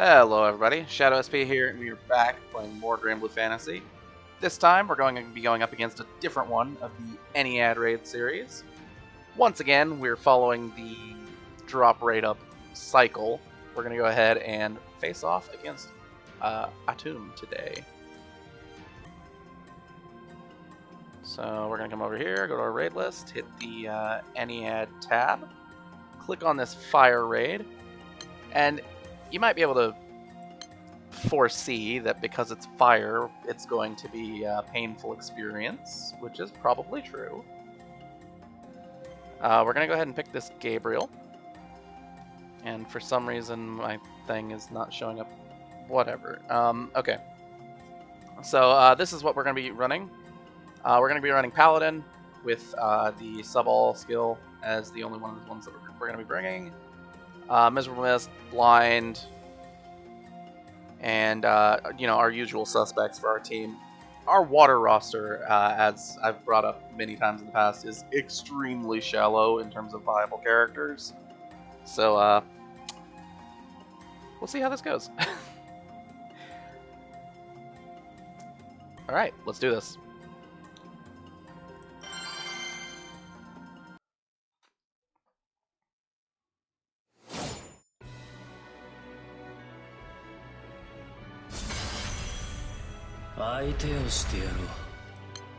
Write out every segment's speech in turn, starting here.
Hello everybody, Shadow SP here, and we are back playing more Granblue Fantasy. This time we're going to be going up against a different one of the Ennead raid series. Once again, we're following the drop rate up cycle. We're going to go ahead and face off against Atum today. So we're going to come over here, go to our raid list, hit the Ennead tab, click on this fire raid, and you might be able to foresee that because it's fire, it's going to be a painful experience, which is probably true. We're going to go ahead and pick this Gabriel. And for some reason, my thing is not showing up. Whatever. Okay. So this is what we're going to be running. We're going to be running Paladin with the sub-all skill as the only one of the ones that we're going to be bringing. Miserable Mist, Blind, and you know, our usual suspects for our team. Our water roster, as I've brought up many times in the past, is extremely shallow in terms of viable characters. So we'll see how this goes. All right, let's do this.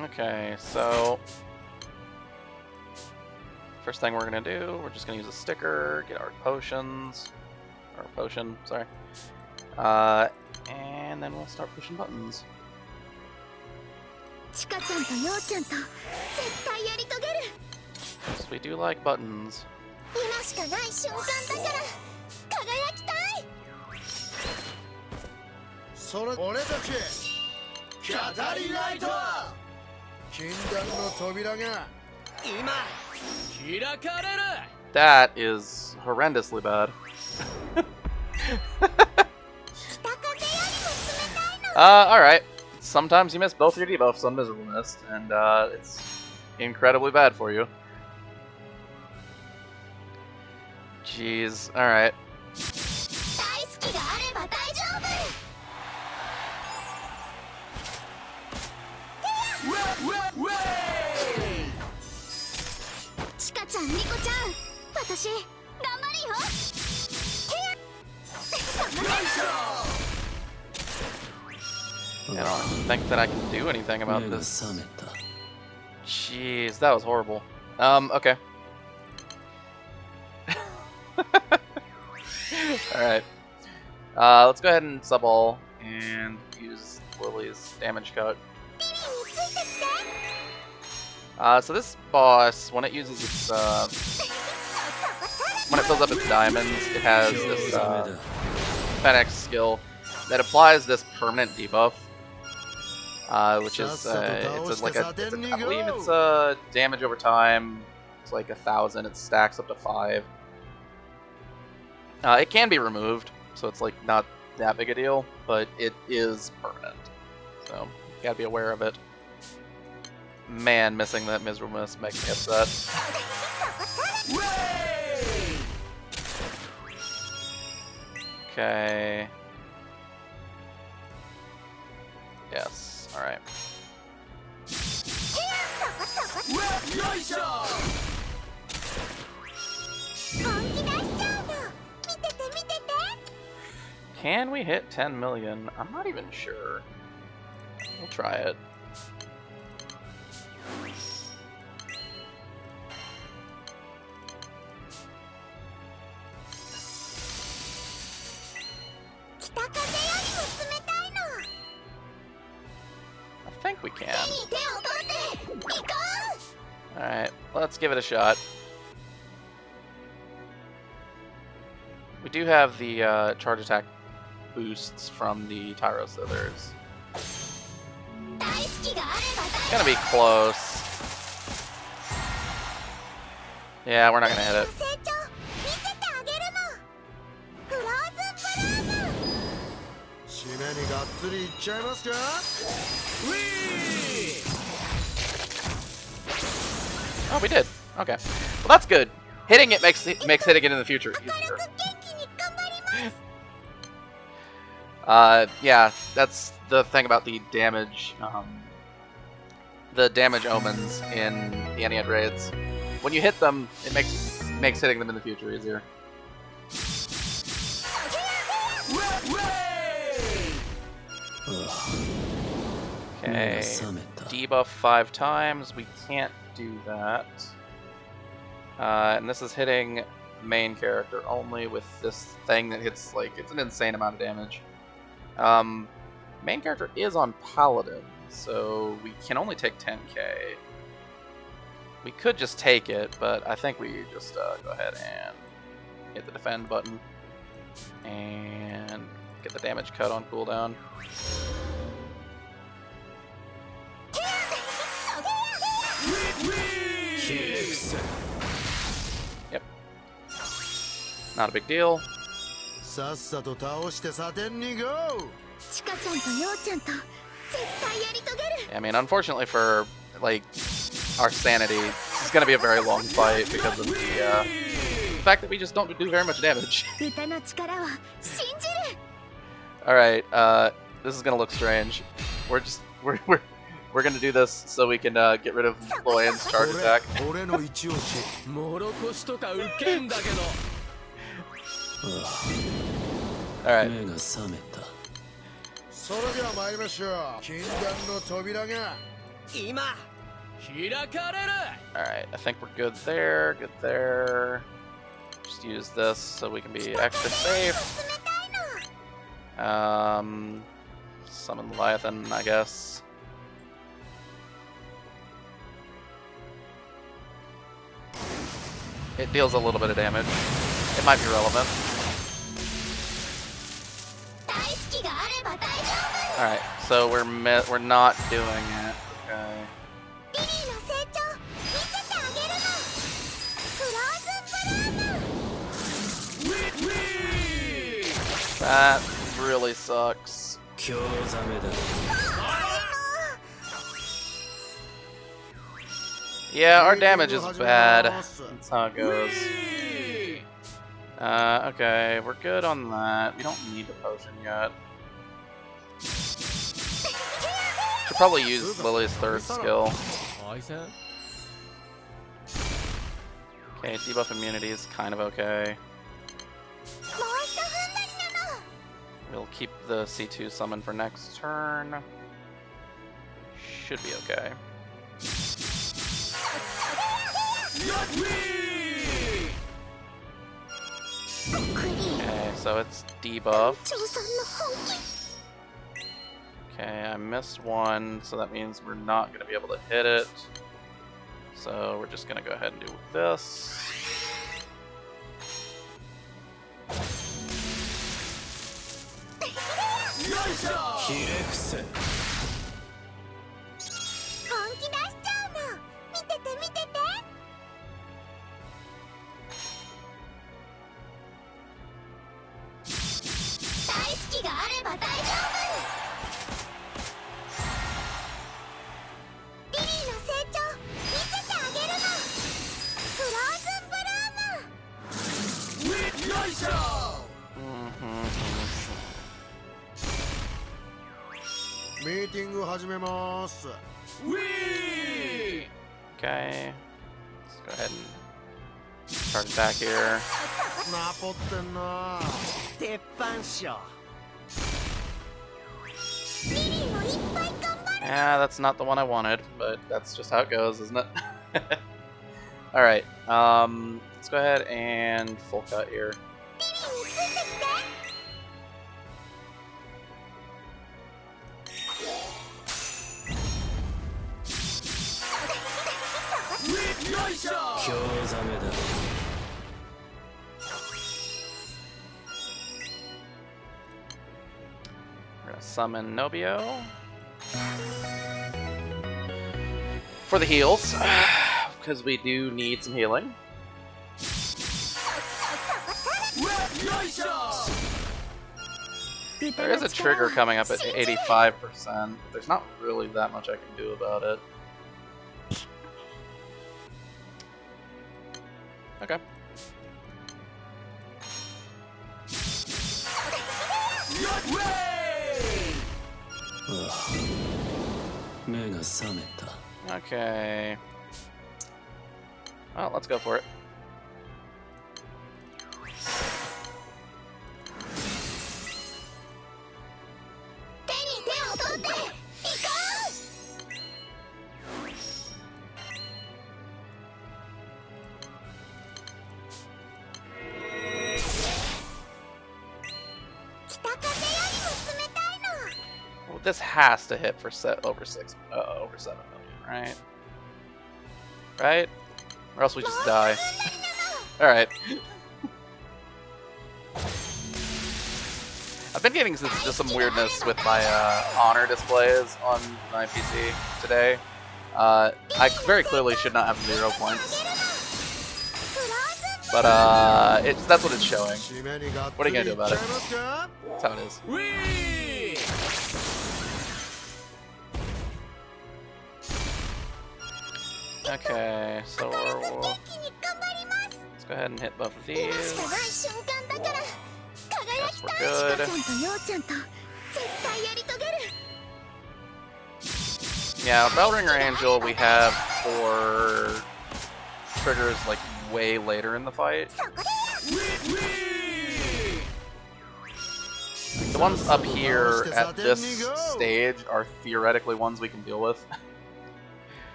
Okay, so first thing we're gonna do, we're just gonna use a sticker, get our potions, or potion, sorry, and then we'll start pushing buttons. Yes, we do like buttons. That is horrendously bad. Alright. Sometimes you miss both your debuffs on Miserable Mist, and it's incredibly bad for you. Jeez, alright. I don't think that I can do anything about this. Jeez, that was horrible. Okay. Alright. Let's go ahead and sub-all and use Lily's damage cut. So this boss, when it uses its, when it fills up its diamonds, it has this, Fenix skill that applies this permanent debuff. Which is, I believe it's damage over time. It's like 1,000. It stacks up to 5. It can be removed, so it's like not that big a deal, but it is permanent. So you gotta be aware of it. Man, missing that Miserable Mist makes me upset. Okay. Yes. Alright. Can we hit 10 million? I'm not even sure. We'll try it. I think we can. Alright, let's give it a shot. We do have the charge attack boosts from the Tyro Slithers. It's gonna be close. Yeah, we're not gonna hit it. Oh, we did. Okay. Well, that's good. Hitting it makes hitting it in the future easier. Yeah, that's the thing about the damage omens in the Ennead raids. When you hit them, it makes hitting them in the future easier. Okay, debuff 5 times. We can't do that. And this is hitting main character only with this thing that hits, like, it's an insane amount of damage. Main character is on Paladin, so we can only take 10k. We could just take it, but I think we just go ahead and hit the defend button and get the damage cut on cooldown. Yep. Not a big deal. I mean, unfortunately for, like, our sanity, this is going to be a very long fight because of the fact that we just don't do very much damage. Alright, this is going to look strange. We're going to do this so we can get rid of Loyan's charge attack. Alright. Alright, I think we're good there, Just use this so we can be extra safe. Summon Leviathan, I guess. It deals a little bit of damage. It might be relevant. Alright, so we're not doing it. Okay. That really sucks. Yeah, our damage is bad. That's how it goes. Okay, we're good on that. We don't need the potion yet. Should probably use Lily's third skill. Okay, debuff immunity is kind of okay. We'll keep the C2 summon for next turn. Should be okay. Okay, so it's debuffed. Okay, I missed one, so that means we're not going to be able to hit it. So we're just going to go ahead and do this. Okay, let's go ahead and charge back here. Yeah, that's not the one I wanted, but that's just how it goes, isn't it? Alright, let's go ahead and full cut here. We're gonna summon Nobio for the heals, because we do need some healing. There is a trigger coming up at 85%. There's not really that much I can do about it. Okay. Okay. Well, let's go for it. Well, this has to hit for over 7 million, right? Right? Or else we just die. Alright. I've been getting just some weirdness with my honor displays on my PC today. I very clearly should not have 0 points. But that's what it's showing. What are you gonna do about it? That's how it is. Okay, so let's go ahead and hit both of these. Yes, we're good. Yeah, Bellringer Angel we have for triggers like way later in the fight. The ones up here at this stage are theoretically ones we can deal with.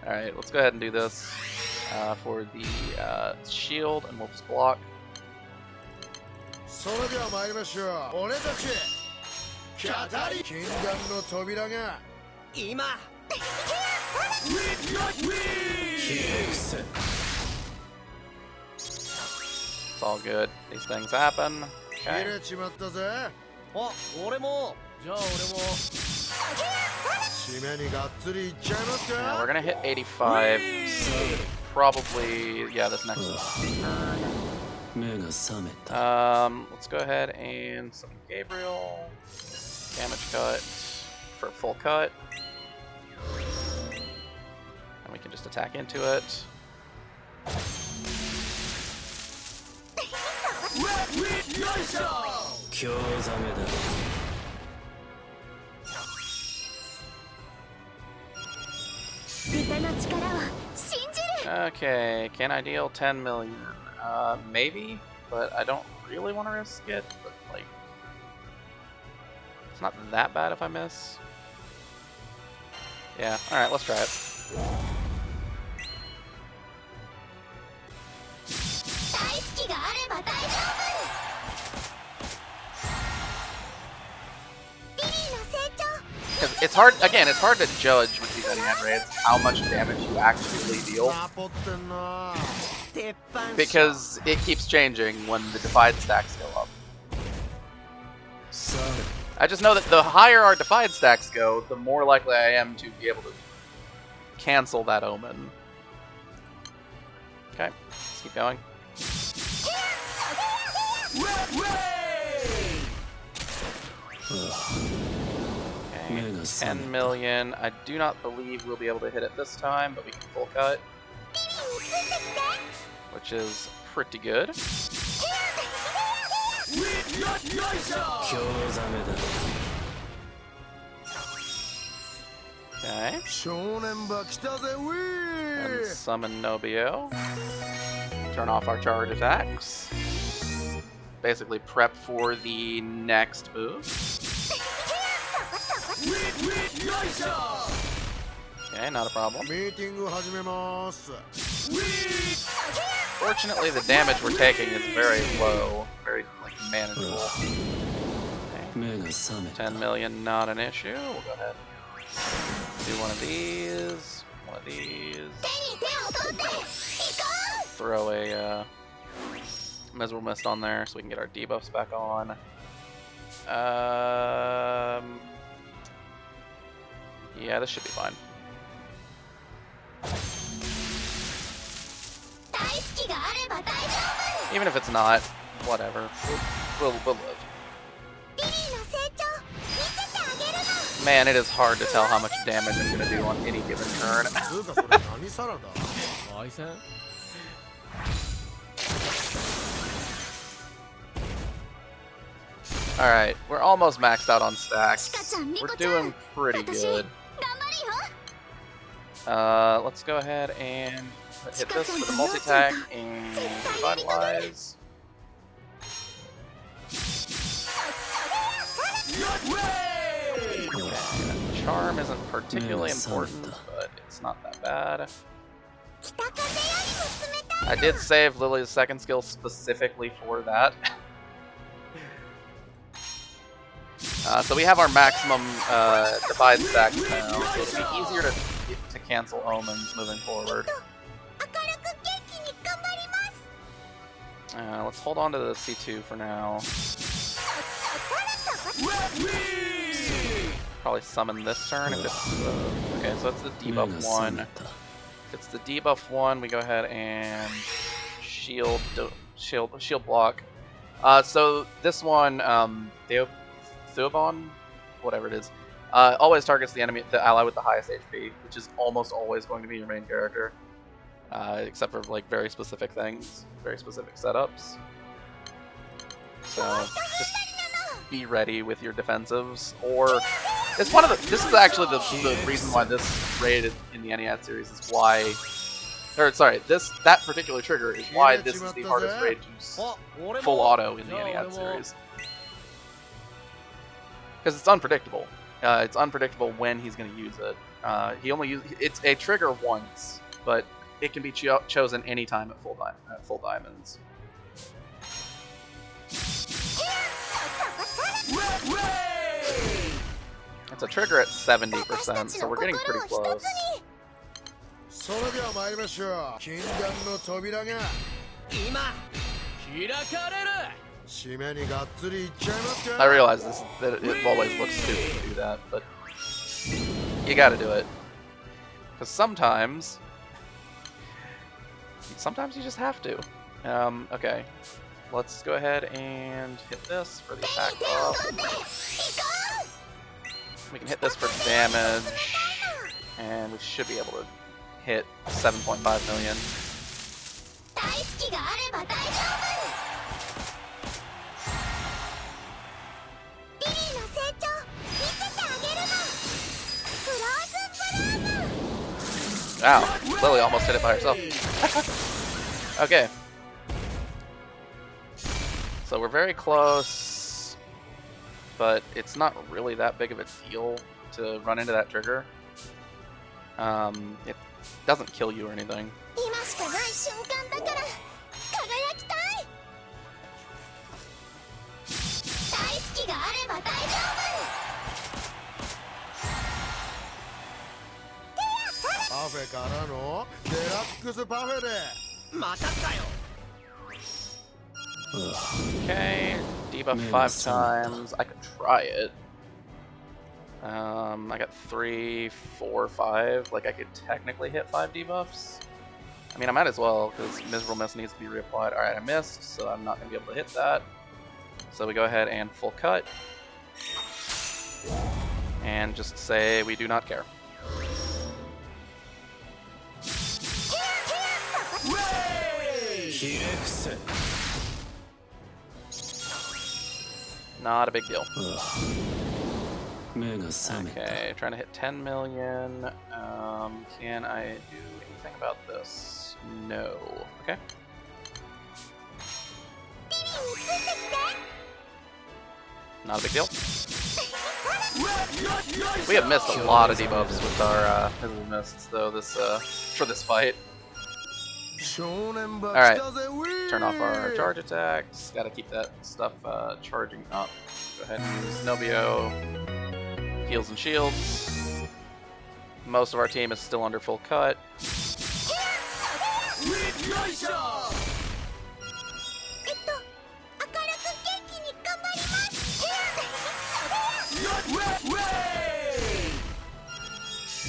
Alright, let's go ahead and do this for the shield, and we'll just block. It's all good. These things happen. Okay. Yeah, we're gonna hit 85. Probably, yeah, this next turn. Let's go ahead and summon Gabriel. Damage cut for full cut. And we can just attack into it. Okay, can I deal 10 million? Maybe, but I don't really want to risk it, but like, it's not that bad if I miss. Yeah, alright, let's try it. It's hard, again, it's hard to judge with these Ennead raids how much damage you actually deal. Because it keeps changing when the Defied stacks go up. I just know that the higher our Defied stacks go, the more likely I am to be able to cancel that omen. Okay, let's keep going. Okay, 10 million. I do not believe we'll be able to hit it this time, but we can full cut, which is pretty good. Okay. And summon Nobio. Turn off our charge attacks. Basically prep for the next move. Okay, not a problem. Fortunately, the damage we're taking is very low, very like manageable. Okay. 10 million, not an issue. We'll go ahead and do one of these, one of these. Throw a Miserable Mist on there so we can get our debuffs back on. Yeah, this should be fine. Even if it's not, whatever. We'll live. Man, it is hard to tell how much damage I'm gonna do on any given turn. Alright, we're almost maxed out on stacks. We're doing pretty good. Let's go ahead and hit this with a multi-attack and revitalize. Okay. Charm isn't particularly important, but it's not that bad. I did save Lily's second skill specifically for that. So we have our maximum divide stacks now, so it'll be easier to cancel omens moving forward. Let's hold on to the C2 for now. Probably summon this turn if it's okay. So it's the debuff 1. If it's the debuff 1, we go ahead and shield block. So this one, Thuobon, whatever it is, always targets the ally with the highest HP, which is almost always going to be your main character, except for like very specific things, very specific setups. So just be ready with your defensives, or it's one of the. This is actually the reason why this raid in the Ennead series is why. Or sorry, that particular trigger is why this is the hardest raid to full auto in the Ennead series. Because it's unpredictable. It's unpredictable when he's going to use it. It's a trigger once, but it can be chosen anytime at full diamonds. It's a trigger at 70%, so we're getting pretty close. I realize that it always looks stupid to do that, but you gotta do it. Because sometimes you just have to. Okay. Let's go ahead and hit this for the attack buff. We can hit this for damage, and we should be able to hit 7.5 million. Wow, Lily almost hit it by herself. Okay. So we're very close, but it's not really that big of a deal to run into that trigger. It doesn't kill you or anything. Okay, debuff 5 times. I could try it. I got 3, 4, 5. Like, I could technically hit 5 debuffs. I mean, I might as well, because Miserable Miss needs to be reapplied. Alright, I missed, so I'm not going to be able to hit that. So we go ahead and full cut. And just say we do not care. Not a big deal. Okay, trying to hit 10 million. Can I do anything about this? No. Okay. Not a big deal. We have missed a lot of debuffs with our Miserable Mists, though, for this fight. Alright, turn off our charge attacks. Gotta keep that stuff charging up. Go ahead and use Nobio. Heals and shields. Most of our team is still under full cut.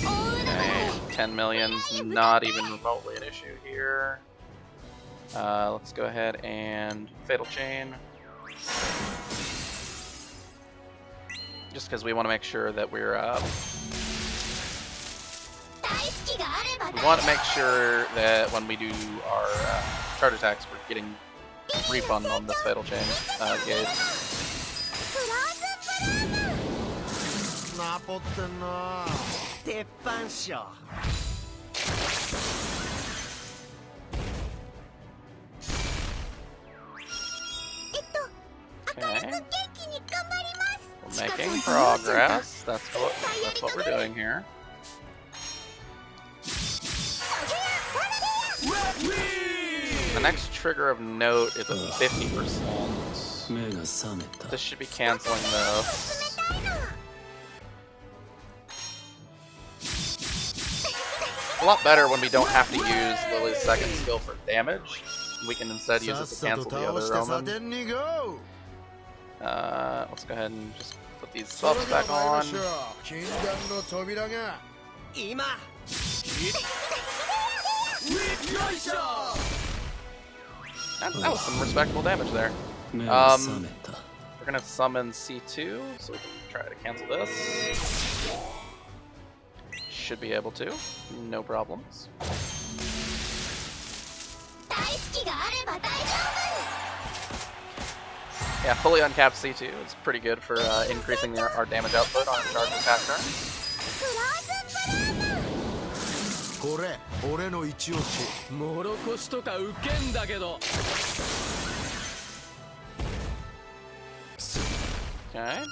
Okay, 10 million's not even remotely an issue here. Let's go ahead and Fatal Chain. Just because we want to make sure that we want to make sure that when we do our charge attacks, we're getting refund on this Fatal Chain gauge. We're making progress. That's what we're doing here. The next trigger of note is a 50%. This should be canceling this. A lot better when we don't have to use Lily's second skill for damage. We can instead use it to cancel the other omen. Let's go ahead and just put these buffs back on. That was some respectable damage there. We're gonna summon C2, so we can try to cancel this. Should be able to, no problems. Yeah, fully uncapped C2 is pretty good for increasing our damage output on a charge attack turn. Okay,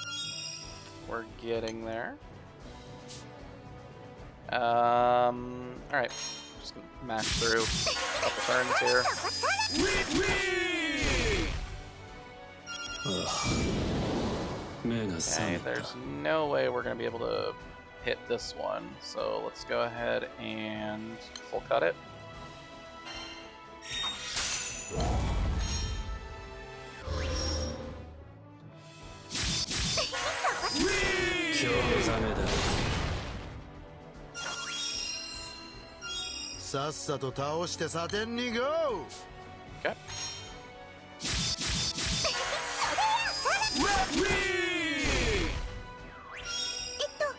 we're getting there. Alright, just gonna mash through a couple turns here. Okay, there's no way we're gonna be able to hit this one, so let's go ahead and full cut it. Okay.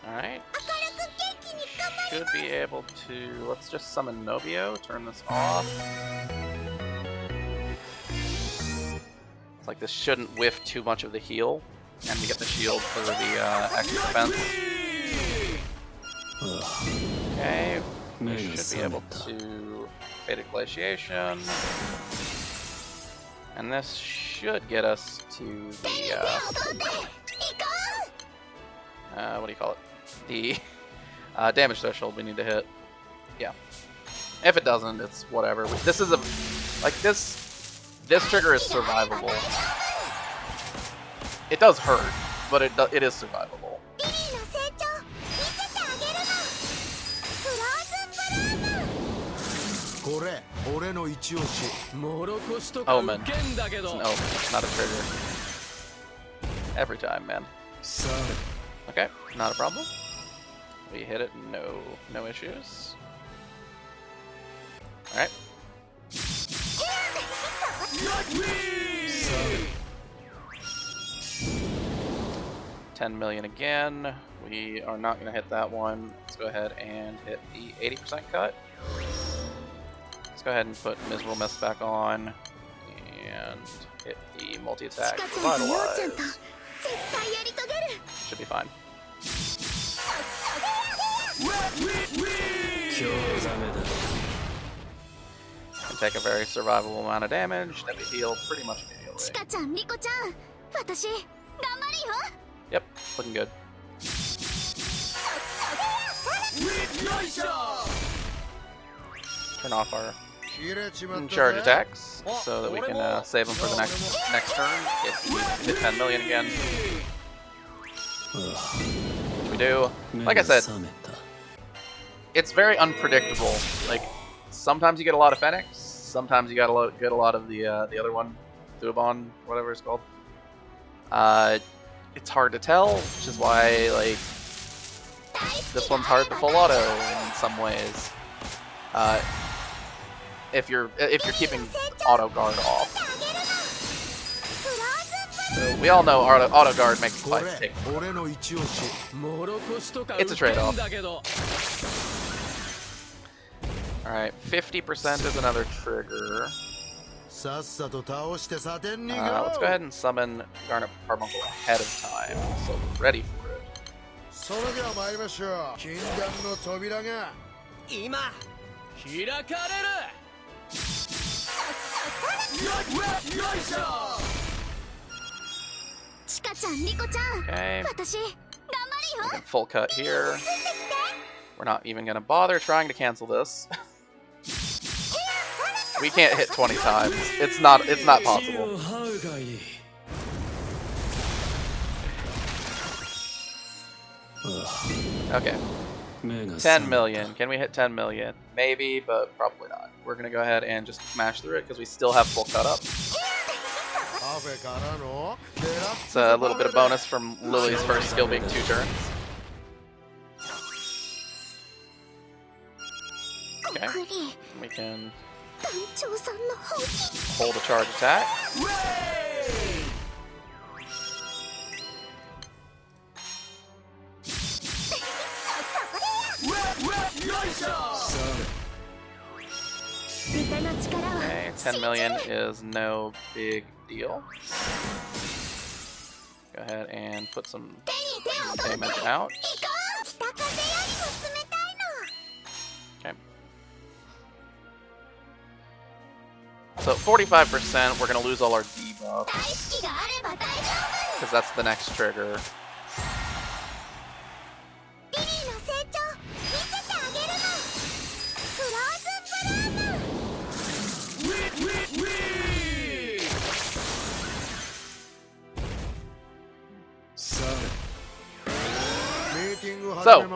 Alright. Should be able to... Let's just summon Nobio, turn this off. It's like this shouldn't whiff too much of the heal, and we get the shield for the extra defense. Okay, we should be able to Faded Glaciation. And this should get us to the, what do you call it? The damage threshold we need to hit. Yeah. If it doesn't, it's whatever. This is a... Like, this trigger is survivable. It does hurt, but it is survivable. Omen. It's an omen, not a trigger. Every time, man. Okay, not a problem. We hit it, no issues. Alright. 10 million again. We are not going to hit that one. Let's go ahead and hit the 80% cut. Let's go ahead and put Miserable Mist back on and hit the multi-attack Revitalize. Should be fine. And take a very survivable amount of damage that we heal pretty much immediately. Yep, looking good. Turn off our charge attacks so that we can save them for the next turn if we hit 10 million again. Which we do. Like I said, it's very unpredictable. Like, sometimes you get a lot of Fenix, sometimes you get a lot of the other one, Thuabon, whatever it's called. It's hard to tell, which is why, like, this one's hard to full auto in some ways. If you're keeping auto guard off. So we all know auto guard makes the fights take. It's a trade-off. Alright, 50% is another trigger. Let's go ahead and summon Garnet Carbuncle ahead of time, so we're ready for it. それでは参りましょう。禁断の扉が今開かれる。よいしょ。チカちゃん、リコちゃん、 Okay. 私頑張る We よ。 can full cut here. We're not even gonna bother trying to cancel this. We can't hit 20 times. It's not possible. Okay. 10 million. Can we hit 10 million? Maybe, but probably not. We're gonna go ahead and just smash through it because we still have full cut up. It's a little bit of bonus from Lily's first skill being 2 turns. Okay. We can hold a charge attack. Okay, 10 million is no big deal. Go ahead and put some damage out. Okay. So 45%, we're going to lose all our debuffs, because that's the next trigger. So,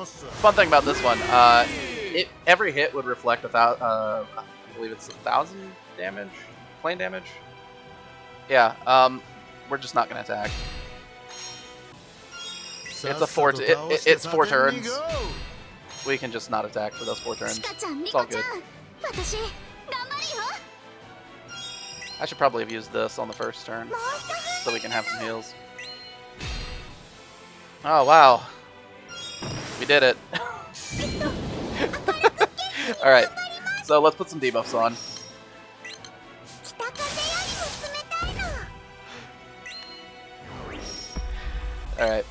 fun thing about this one, every hit would reflect I believe it's 1,000 damage, plane damage. Yeah, we're just not gonna attack. It's it's 4 turns. We can just not attack for those 4 turns. It's all good. I should probably have used this on the first turn, so we can have some heals. Oh wow. We did it. Alright, so let's put some debuffs on. Alright.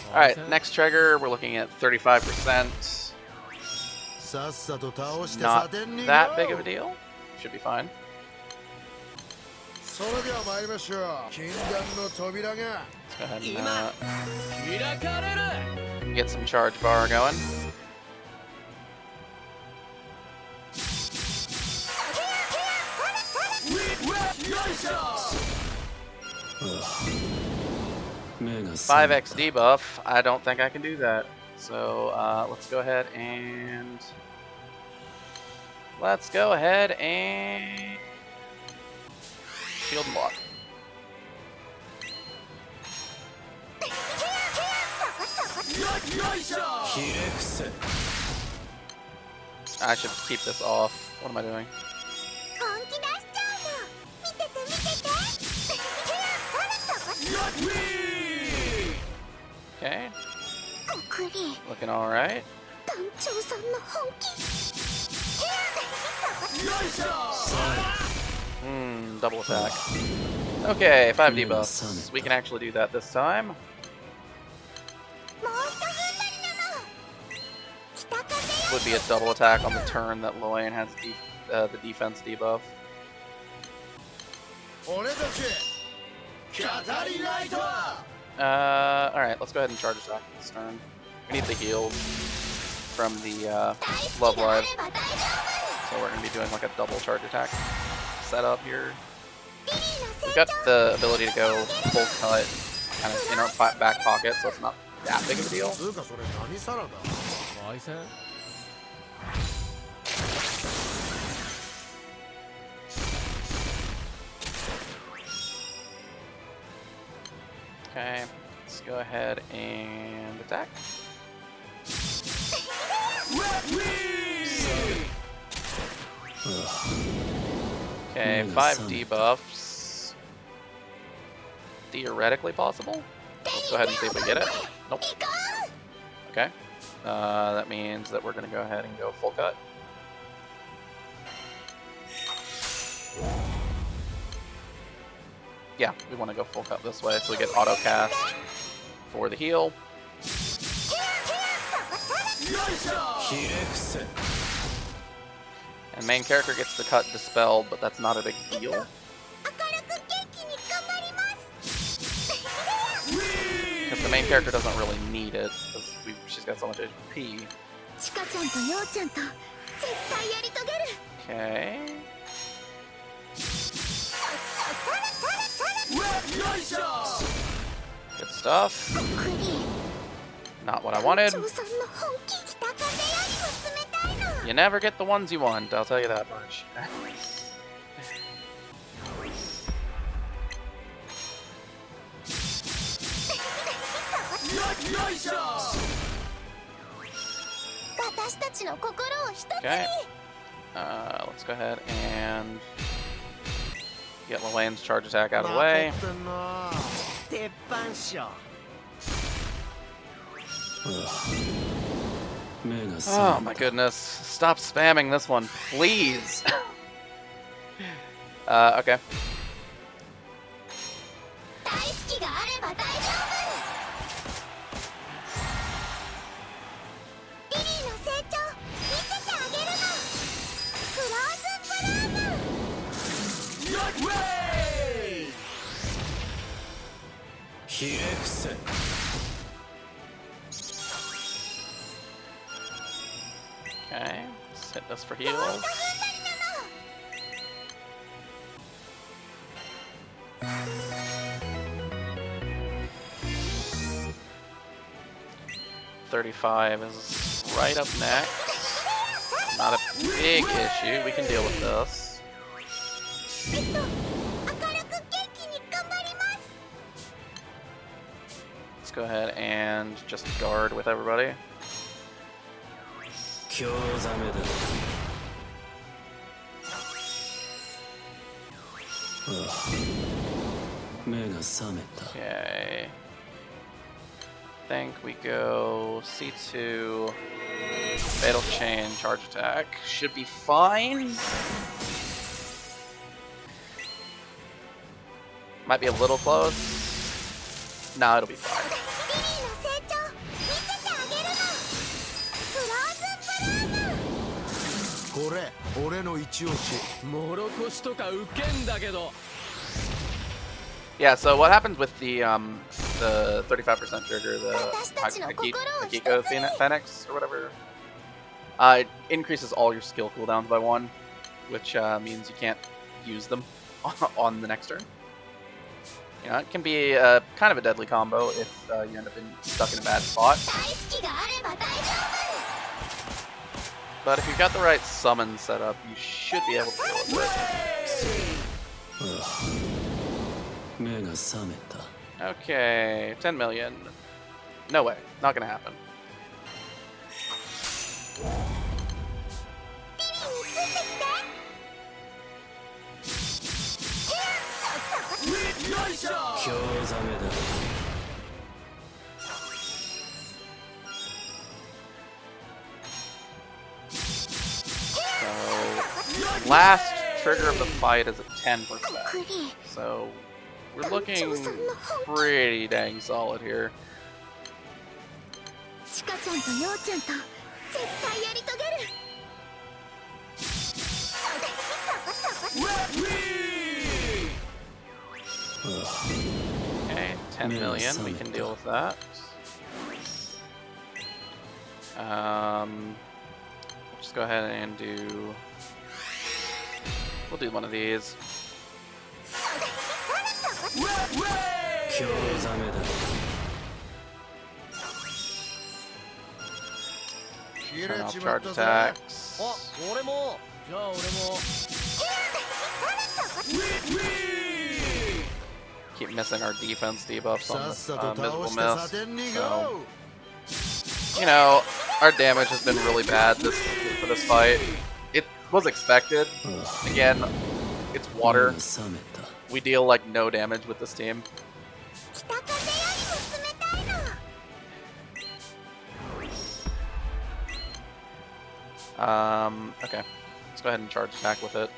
Alright, next trigger, we're looking at 35%. Not that big of a deal. Should be fine. Let's go ahead and get some charge bar going. Five X debuff. I don't think I can do that. So let's go ahead and shield and block. I should keep this off. What am I doing? Okay. Looking alright. Double attack. Okay, 5 debuffs. We can actually do that this time. Would be a double attack on the turn that Loyan has the defense debuff. Alright, let's go ahead and charge attack this turn. We need the heals from the Love Live. So we're going to be doing like a double charge attack setup here. We've got the ability to go full cut kind of in our back pocket, so it's not that big of a deal. Okay, let's go ahead and attack. Okay, 5 debuffs. Theoretically possible. Let's go ahead and see if we get it. Nope. Okay. That means that we're going to go ahead and go full cut. yeah, we want to go full cut this way, so we get auto cast for the heal. And main character gets the cut dispelled, but that's not a big deal. Because the main character doesn't really need it, because she's got so much HP. Okay. Good stuff. Not what I wanted. You never get the ones you want, I'll tell you that much. Okay. Let's go ahead and get Lelane's charge attack out of the way. Oh my goodness. Stop spamming this one, please. Okay. Okay, let's hit this for heals. $35 is right up next. Not a big issue, we can deal with this. Let's go ahead and just guard with everybody. Okay. I think we go C2, Fatal Chain, Charge Attack. Should be fine. Might be a little close. No, it'll be fine. Yeah, so what happens with the 35% trigger, the Hagiko Phoenix or whatever, it increases all your skill cooldowns by 1, which means you can't use them on the next turn. You know, it can be kind of a deadly combo if you end up stuck in a bad spot. But if you've got the right summon set up, you should be able to deal with it. Okay, 10 million. No way, not gonna happen. So, last trigger of the fight is at 10%. So, we're looking pretty dang solid here. Okay, 10 million, we can deal with that. Just go ahead and we'll do one of these. Turn off charge attacks. Keep missing our defense debuffs on this Miserable Mist. So, you know, our damage has been really bad for this fight. It was expected. Again, it's water. We deal like no damage with this team. Okay. Let's go ahead and charge attack with it.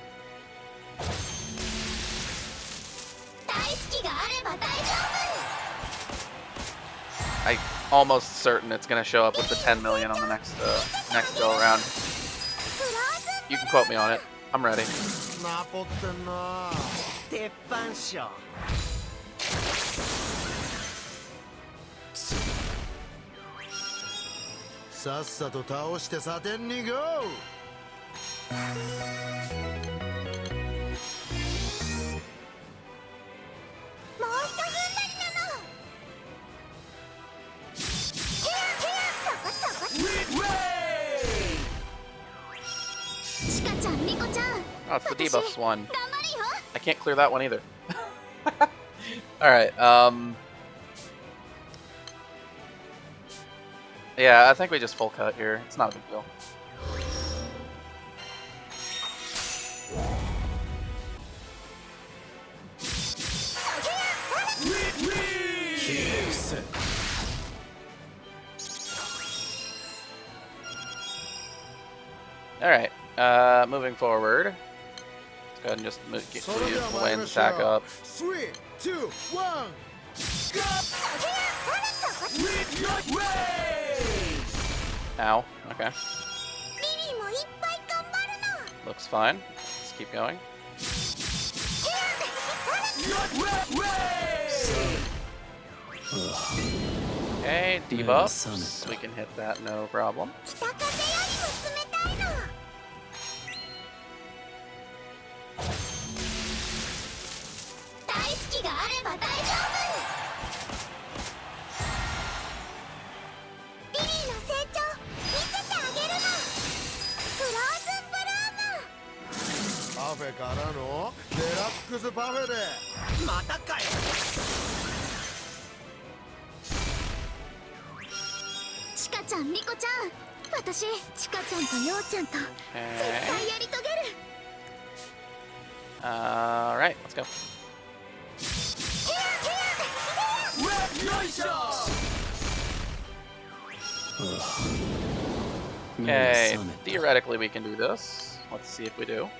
I'm almost certain it's gonna show up with the 10 million on the next go around. You can quote me on it. I'm ready. ナポってんな。鉄板っしょ。さっさと倒してサテンにゴー。Oh, it's the debuffs one. I can't clear that one either. Alright, yeah, I think we just full cut here. It's not a big deal. Alright, moving forward. Let's go ahead and just get the wind attack up. 3, 2, 1. Ow, okay. Looks fine. Let's keep going. Okay, debuffs. We can hit that, no problem. Alright, let's go. Okay, theoretically we can do this. Let's see if we do.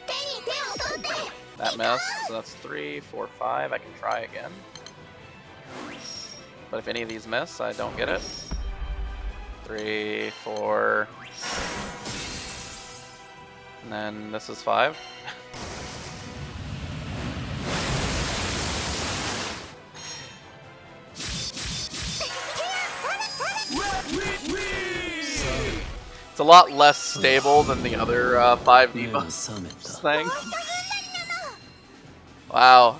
That missed, so that's 3, 4, 5. I can try again. But if any of these miss, I don't get it. 3, 4. And then this is 5. It's a lot less stable than the other 5 debuffs thing. Wow,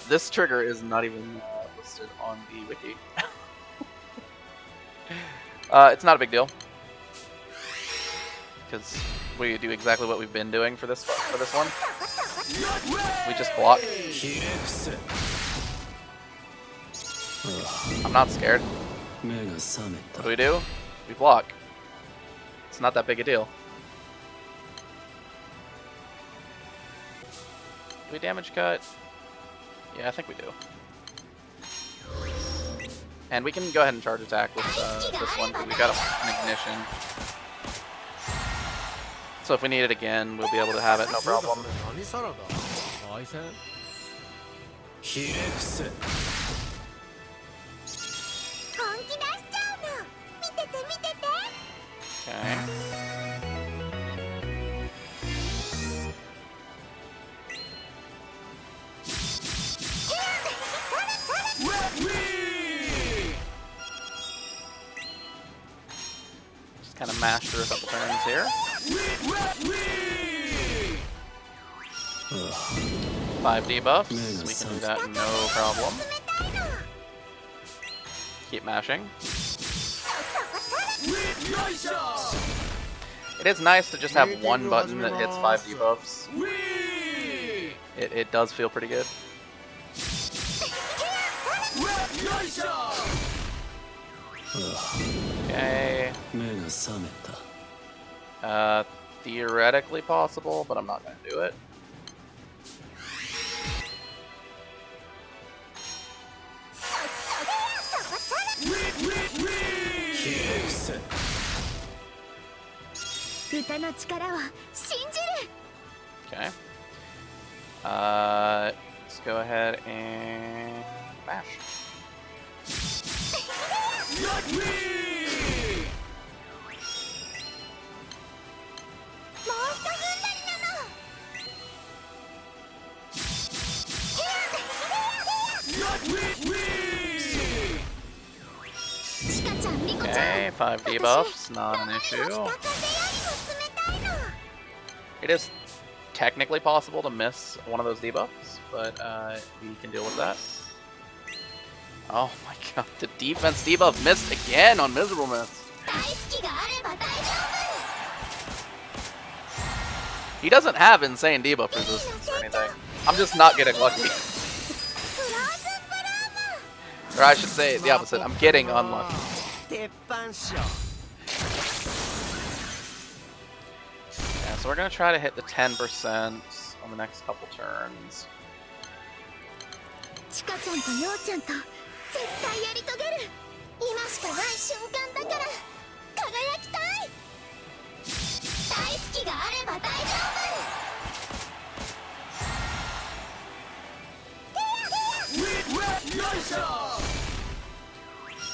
this trigger is not even listed on the wiki. It's not a big deal, because we do exactly what we've been doing for this one. We just block. I'm not scared. What do? We block. It's not that big a deal. Do we damage cut? Yeah, I think we do. And we can go ahead and charge attack with this one because we got an ignition. So if we need it again, we'll be able to have it, no problem. Okay. Just kind of mash through a couple turns here. 5 debuffs. We can do that, no problem. Keep mashing. It is nice to just have one button that hits 5 debuffs. It does feel pretty good. Okay. Theoretically possible, but I'm not gonna do it. Okay. Let's go ahead and Smash. Okay, 5 debuffs, not an issue. It is technically possible to miss one of those debuffs, but we can deal with that. Oh my god, the defense debuff missed again on Miserable Miss. He doesn't have insane debuff resistance or anything. I'm just not getting lucky. Or I should say the opposite, I'm getting unlucky. Yeah, so we're gonna try to hit the 10% on the next couple turns.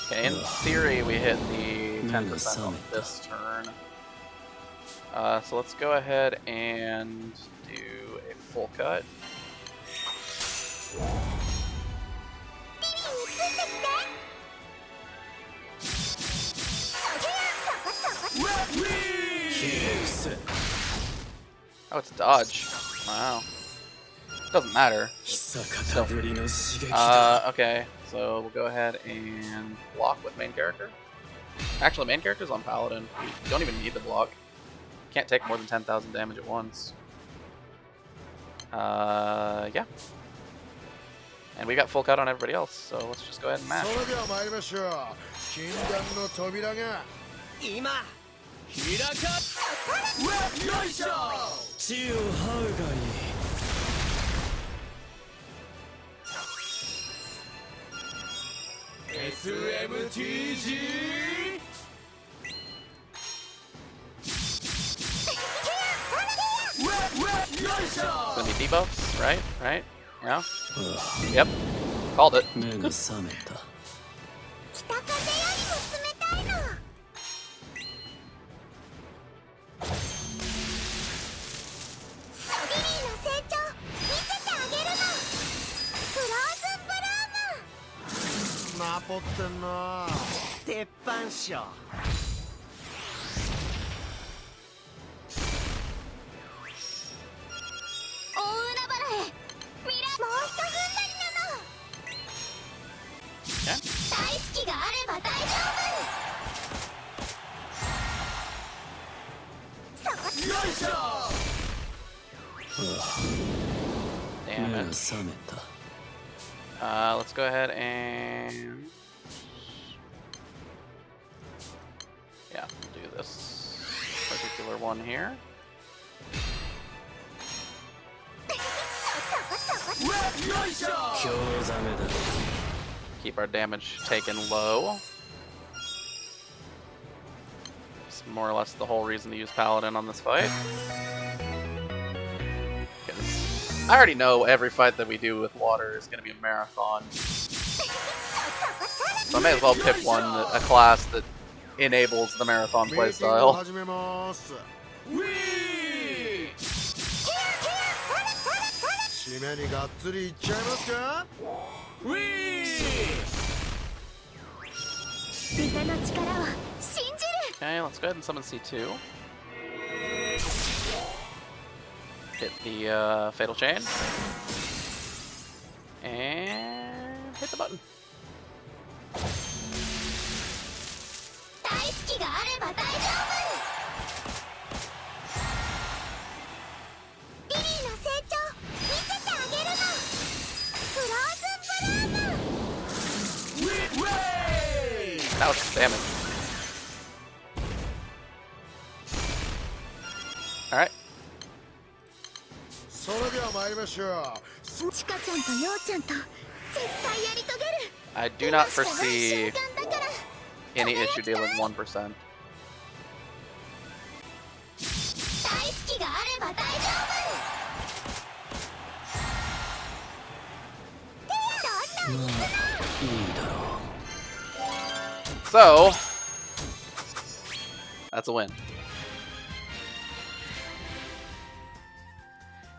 Okay, in theory we hit the 10% on this turn. So let's go ahead and do a full cut. Oh, it's a dodge. Wow. Doesn't matter. Still. Okay, so we'll go ahead and block with main character. Actually, main character's on Paladin. You don't even need the block. Can't take more than 10,000 damage at once. Yeah. And we got full cut on everybody else, so let's just go ahead and mash. Gonna be debuffs, right? Right? Yeah? Yep. Called it. Damn it. Let's go ahead and yeah, we'll do this particular one here. Keep our damage taken low. It's more or less the whole reason to use Paladin on this fight. Because I already know every fight that we do with water is going to be a marathon. So I may as well pick one, a class that enables the marathon playstyle. Okay, let's go ahead and summon C2. Hit the Fatal Chain. And hit the button. That was damage. Alright. I do not foresee any issue dealing 1%. So, that's a win.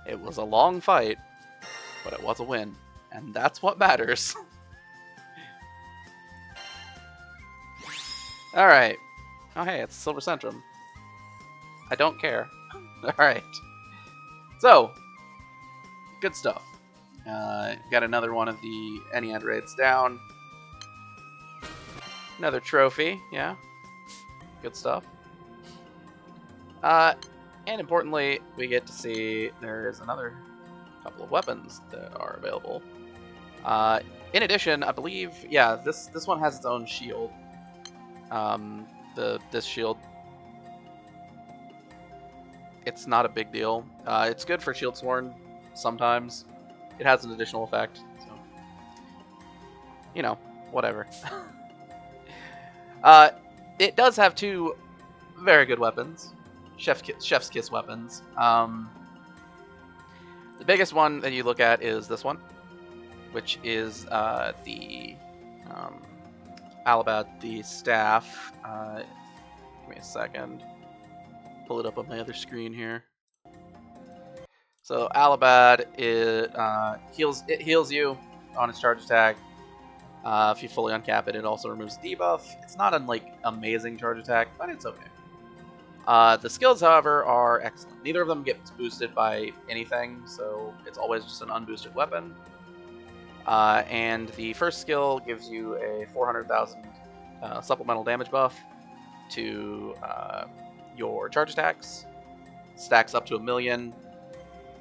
It was a long fight, but it was a win. And that's what matters. Alright. Oh hey, it's Silver Centrum. I don't care. Alright. So, good stuff. Got another one of the Ennead raids down. Another trophy, yeah. Good stuff. And importantly, we get to see there is another couple of weapons that are available. In addition, I believe, yeah, this one has its own shield. This shield, it's not a big deal. It's good for Shield Sworn sometimes. It has an additional effect, so you know, whatever. It does have two very good weapons, Chef's Kiss weapons. The biggest one that you look at is this one, which is the Alabad, the staff. Give me a second. Pull it up on my other screen here. So Alabad, it heals you on its charge attack. If you fully uncap it, it also removes debuff. It's not a amazing charge attack, but it's okay. The skills, however, are excellent. Neither of them gets boosted by anything, so it's always just an unboosted weapon. And the first skill gives you a 400,000 supplemental damage buff to your charge attacks. Stacks up to 1,000,000.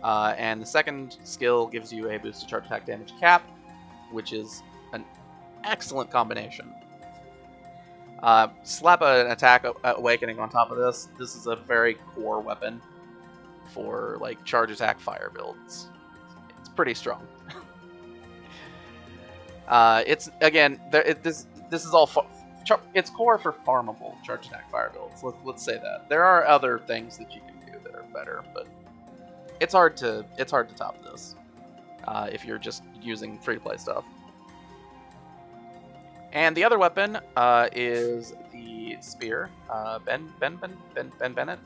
And the second skill gives you a boosted charge attack damage cap, which is an excellent combination. Slap an attack awakening on top of this. This is a very core weapon for charge attack fire builds. It's pretty strong. It's again this is all it's core for farmable charge attack fire builds. Let's say that. There are other things that you can do that are better, but it's hard to top this if you're just using free to play stuff. And the other weapon is the spear. Ben Bennett.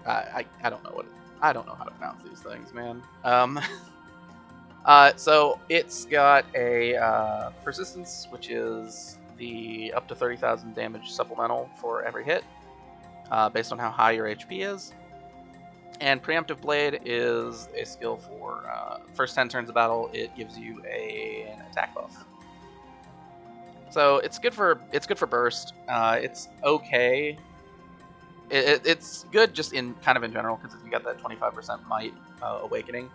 I don't know I don't know how to pronounce these things, man. So it's got a persistence, which is the up to 30,000 damage supplemental for every hit, based on how high your HP is. And Preemptive Blade is a skill for first 10 turns of battle. It gives you an attack buff. So it's good for burst. It's okay. It's good just in general, because if you got that 25% might awakening.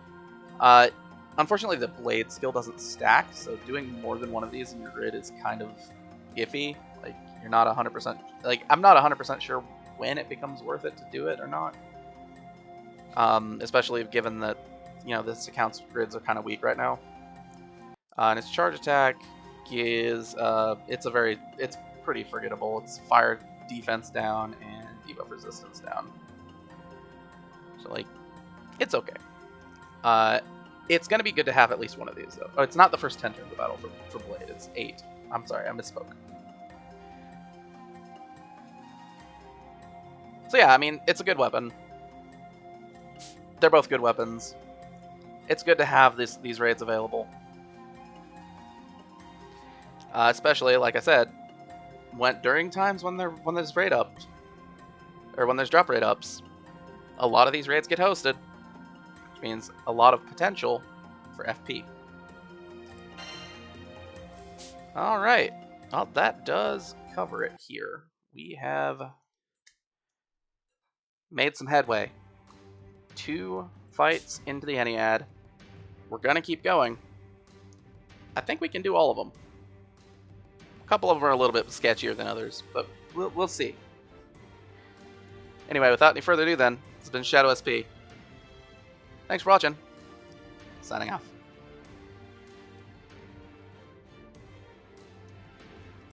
Unfortunately, the blade skill doesn't stack, so doing more than one of these in your grid is kind of iffy. You're not 100%. I'm not 100% sure when it becomes worth it to do it or not. Especially given that this account's grids are kind of weak right now. And its charge attack is it's pretty forgettable. It's fire defense down and debuff resistance down. So it's okay. It's gonna be good to have at least one of these though. Oh, it's not the first 10 turns of battle for Blade. It's 8. I'm sorry, I misspoke. So yeah, I mean, it's a good weapon. They're both good weapons. It's good to have these raids available. Especially, like I said, during times when there's raid ups, or when there's drop raid ups, a lot of these raids get hosted, which means a lot of potential for FP. All right, well, that does cover it here. We have made some headway. 2 fights into the Ennead. We're gonna keep going. I think we can do all of them. A couple of them are a little bit sketchier than others, but we'll see. Anyway, without any further ado then, this has been Shadow SP. Thanks for watching. Signing off.